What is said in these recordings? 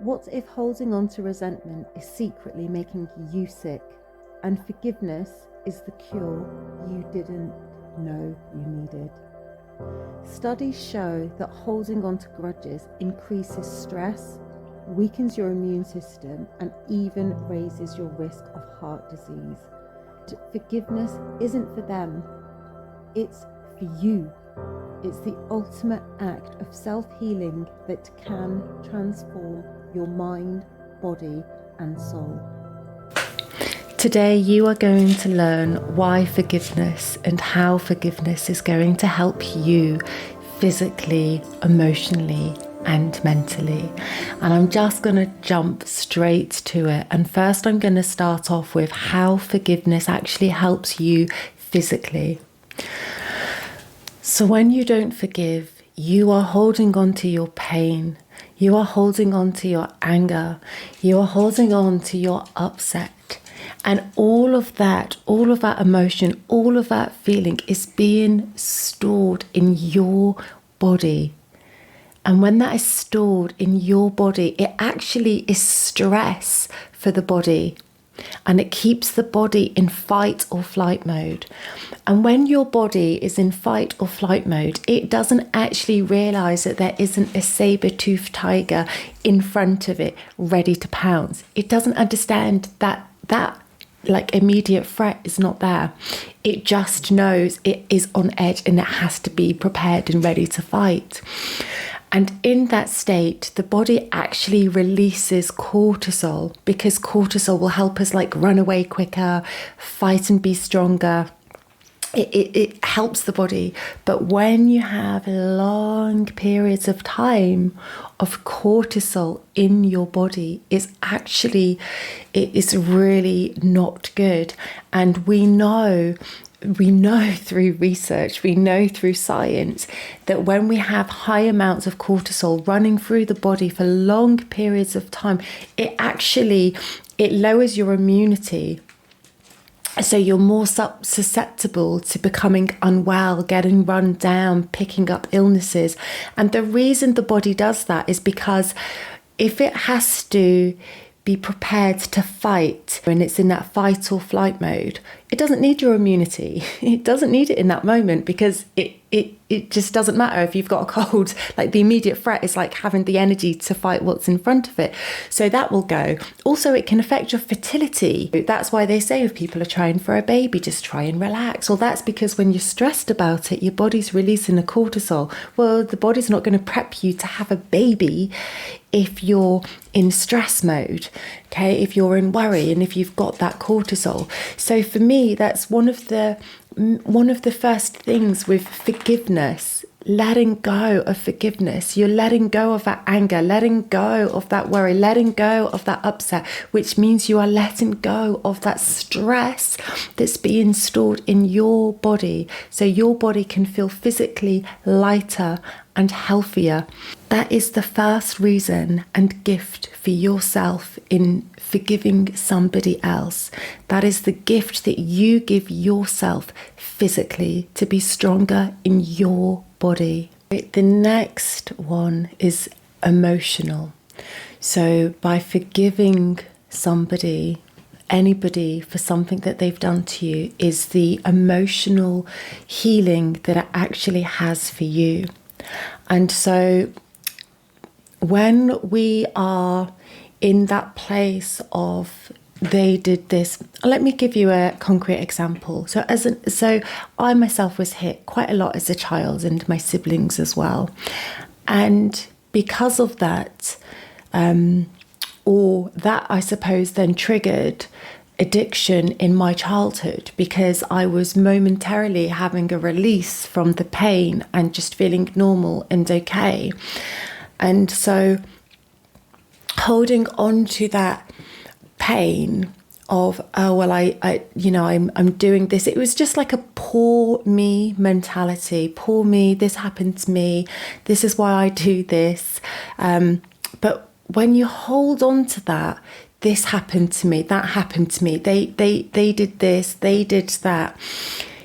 What if holding on to resentment is secretly making you sick, and forgiveness is the cure you didn't know you needed? Studies show that holding on to grudges increases stress, weakens your immune system, and even raises your risk of heart disease. Forgiveness isn't for them, it's for you. It's the ultimate act of self-healing that can transform your mind, body, and soul. Today you are going to learn why forgiveness and how forgiveness is going to help you physically, emotionally, and mentally. And I'm just going to jump straight to it. And first I'm going to start off with how forgiveness actually helps you physically. So when you don't forgive, you are holding on to your pain. You are holding on to your anger. You are holding on to your upset. And all of that emotion, all of that feeling is being stored in your body. And when that is stored in your body, it actually is stress for the body. And it keeps the body in fight or flight mode. And when your body is in fight or flight mode, it doesn't actually realize that there isn't a saber-toothed tiger in front of it ready to pounce. It doesn't understand that like immediate threat is not there. It just knows it is on edge and it has to be prepared and ready to fight. And in that state, the body actually releases cortisol, because cortisol will help us like run away quicker, fight and be stronger. It helps the body. But when you have long periods of time of cortisol in your body, it is really not good. And we know through research, we know through science that when we have high amounts of cortisol running through the body for long periods of time, it lowers your immunity. So you're more susceptible to becoming unwell, getting run down, picking up illnesses. And the reason the body does that is because if it has to be prepared to fight and it's in that fight or flight mode, it doesn't need your immunity. It doesn't need it in that moment, because it just doesn't matter if you've got a cold. Like, the immediate threat is like having the energy to fight what's in front of it. So that will go. Also, it can affect your fertility. That's why they say if people are trying for a baby, just try and relax. Well, that's because when you're stressed about it, your body's releasing the cortisol. Well, the body's not going to prep you to have a baby if you're in stress mode, okay, if you're in worry and if you've got that cortisol. So for me, that's one of the first things with forgiveness. Letting go of forgiveness. You're letting go of that anger, letting go of that worry, letting go of that upset, which means you are letting go of that stress that's being stored in your body, so your body can feel physically lighter and healthier. That is the first reason and gift for yourself in forgiving somebody else. That is the gift that you give yourself physically to be stronger in your body. The next one is emotional. So by forgiving somebody, anybody, for something that they've done to you, is the emotional healing that it actually has for you. And so when we are in that place of they did this, let me give you a concrete example. So I myself was hit quite a lot as a child, and my siblings as well. And because of that, or that I suppose then triggered addiction in my childhood, because I was momentarily having a release from the pain and just feeling normal and okay. And so holding on to that pain of, oh well, I'm doing this, it was just like a poor me mentality. Poor me, this happened to me, this is why I do this. But when you hold on to that, this happened to me, that happened to me, they did this, they did that,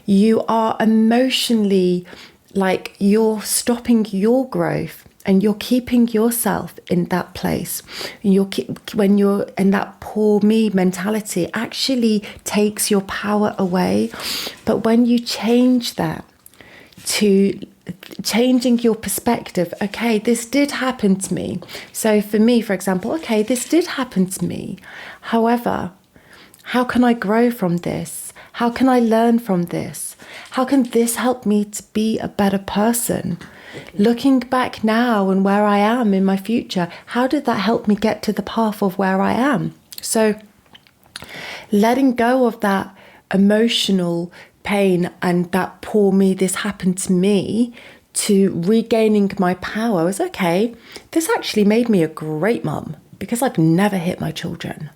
you are emotionally, like, you're stopping your growth. and you're keeping yourself in that place. When you're in that poor me mentality, actually takes your power away. But when you change that to changing your perspective, okay, this did happen to me. So for me, for example, okay, this did happen to me. However, how can I grow from this? How can I learn from this? How can this help me to be a better person? Looking back now and where I am in my future, how did that help me get to the path of where I am? So letting go of that emotional pain and that poor me, this happened to me, to regaining my power was, okay, this actually made me a great mum because I've never hit my children.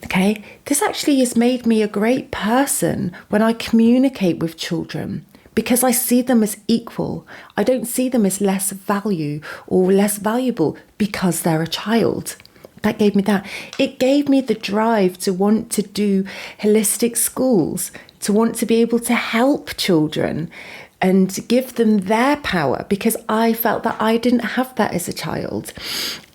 Okay, this actually has made me a great person when I communicate with children because I see them as equal. I don't see them as less value or less valuable because they're a child. That gave me that. It gave me the drive to want to do holistic schools, to want to be able to help children and give them their power because I felt that I didn't have that as a child.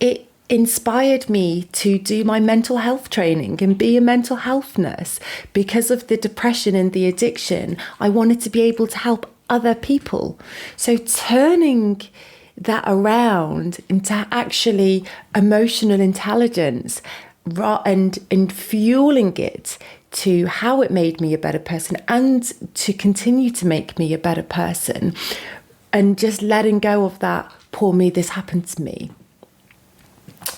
It inspired me to do my mental health training and be a mental health nurse because of the depression and the addiction. I wanted to be able to help other people. So turning that around into actually emotional intelligence and fueling it to how it made me a better person and to continue to make me a better person, and just letting go of that poor me, this happened to me.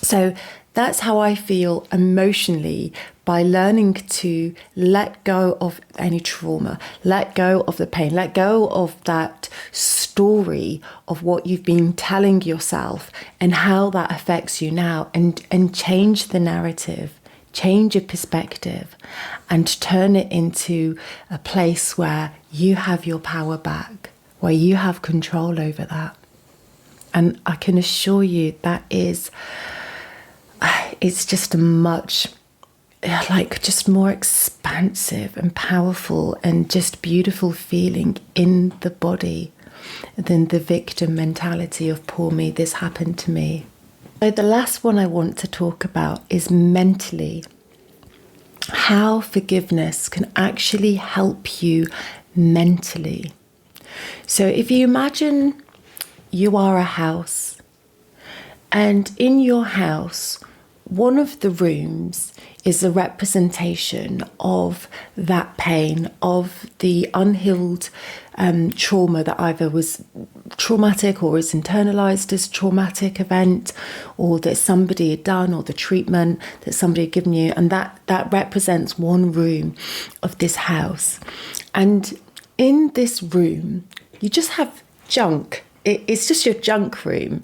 So that's how I feel emotionally, by learning to let go of any trauma, let go of the pain, let go of that story of what you've been telling yourself and how that affects you now, and change the narrative, change your perspective and turn it into a place where you have your power back, where you have control over that. And I can assure you that it's just a much, just more expansive and powerful and just beautiful feeling in the body than the victim mentality of poor me, this happened to me. So the last one I want to talk about is mentally, how forgiveness can actually help you mentally. So if you imagine you are a house, and in your house, one of the rooms is a representation of that pain, of the unhealed trauma that either was traumatic or is internalized as traumatic event, or that somebody had done, or the treatment that somebody had given you. And that represents one room of this house. And in this room, you just have junk. It's just your junk room.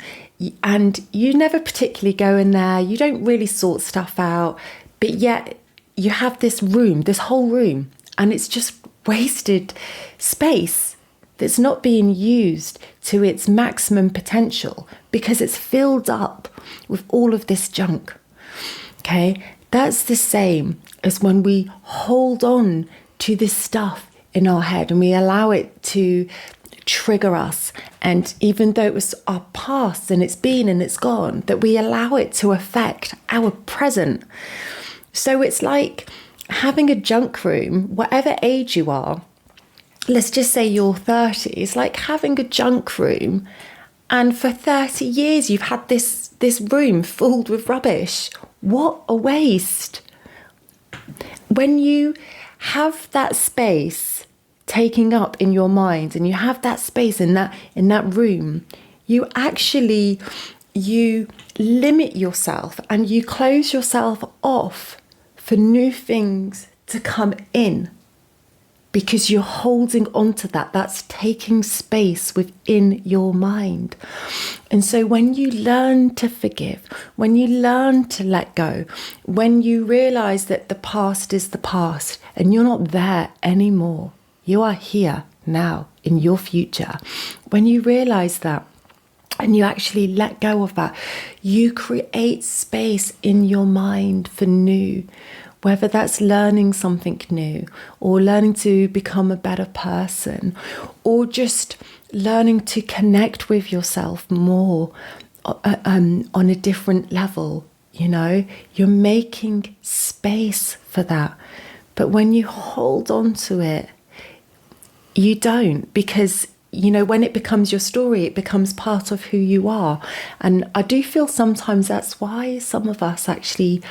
And you never particularly go in there. You don't really sort stuff out. But yet you have this room, this whole room, and it's just wasted space that's not being used to its maximum potential because it's filled up with all of this junk. Okay, that's the same as when we hold on to this stuff in our head and we allow it to trigger us. And even though it was our past and it's been and it's gone, that we allow it to affect our present. So it's like having a junk room, whatever age you are. Let's just say you're 30. It's like having a junk room, and for 30 years you've had this room filled with rubbish. What a waste. When you have that space taking up in your mind, and you have that space in that room, you limit yourself and you close yourself off for new things to come in, because you're holding on to that. That's taking space within your mind. And so when you learn to forgive, when you learn to let go, when you realize that the past is the past and you're not there anymore, you are here now in your future. When you realize that and you actually let go of that, you create space in your mind for new, whether that's learning something new or learning to become a better person, or just learning to connect with yourself more on a different level. You're making space for that. But when you hold on to it, you don't, because when it becomes your story, it becomes part of who you are. And I do feel sometimes that's why some of us actually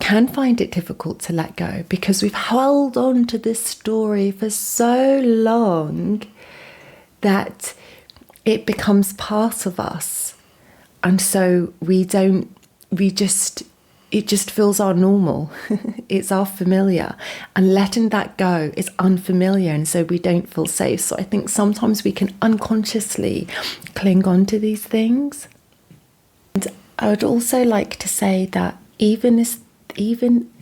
can find it difficult to let go, because we've held on to this story for so long that it becomes part of us. And so it just feels our normal. It's our familiar. And letting that go is unfamiliar, and so we don't feel safe. So I think sometimes we can unconsciously cling on to these things. And I would also like to say that even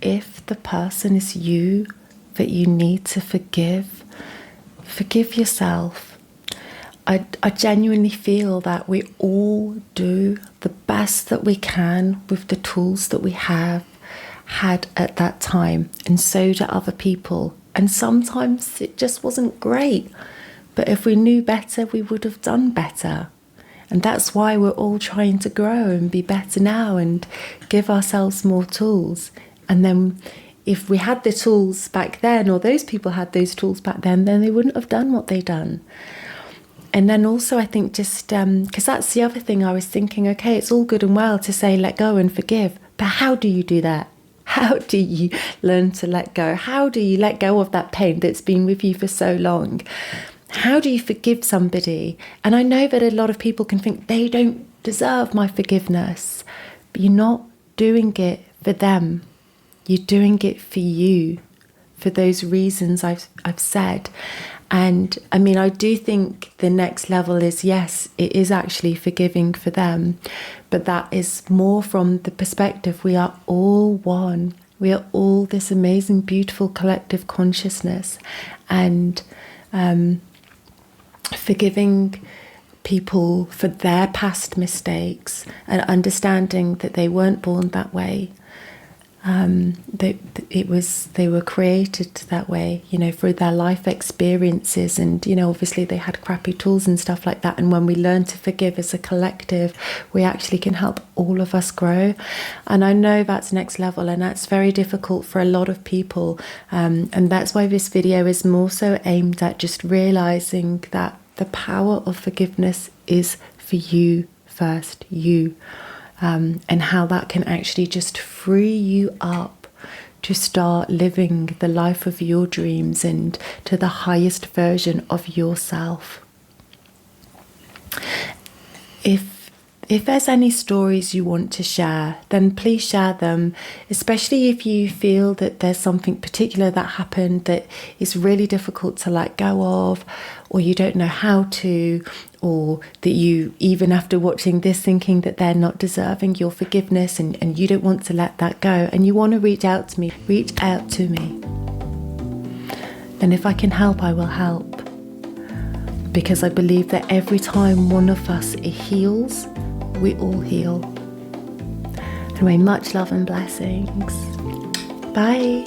if the person is you that you need to forgive yourself. I genuinely feel that we all do the best that we can with the tools that we have had at that time, and so do other people. And sometimes it just wasn't great, but if we knew better, we would have done better. And that's why we're all trying to grow and be better now and give ourselves more tools. And then if we had the tools back then, or those people had those tools back then they wouldn't have done what they done. And then also I think just, because that's the other thing I was thinking, okay, it's all good and well to say let go and forgive, but how do you do that? How do you learn to let go? How do you let go of that pain that's been with you for so long? How do you forgive somebody? And I know that a lot of people can think they don't deserve my forgiveness, but you're not doing it for them. You're doing it for you, for those reasons I've said. And I mean, I do think the next level is, yes, it is actually forgiving for them, but that is more from the perspective we are all one. We are all this amazing, beautiful collective consciousness, and forgiving people for their past mistakes and understanding that they weren't born that way. They were created that way, through their life experiences, and obviously they had crappy tools and stuff like that. And when we learn to forgive as a collective, we actually can help all of us grow. And I know that's next level, and that's very difficult for a lot of people. And that's why this video is more so aimed at just realizing that the power of forgiveness is for you first, you. And how that can actually just free you up to start living the life of your dreams and to the highest version of yourself. If there's any stories you want to share, then please share them, especially if you feel that there's something particular that happened that is really difficult to let go of, or you don't know how to, or that you, even after watching this, thinking that they're not deserving your forgiveness and you don't want to let that go, and you want to reach out to me. And if I can help, I will help. Because I believe that every time one of us heals, we all heal. Anyway, much love and blessings. Bye.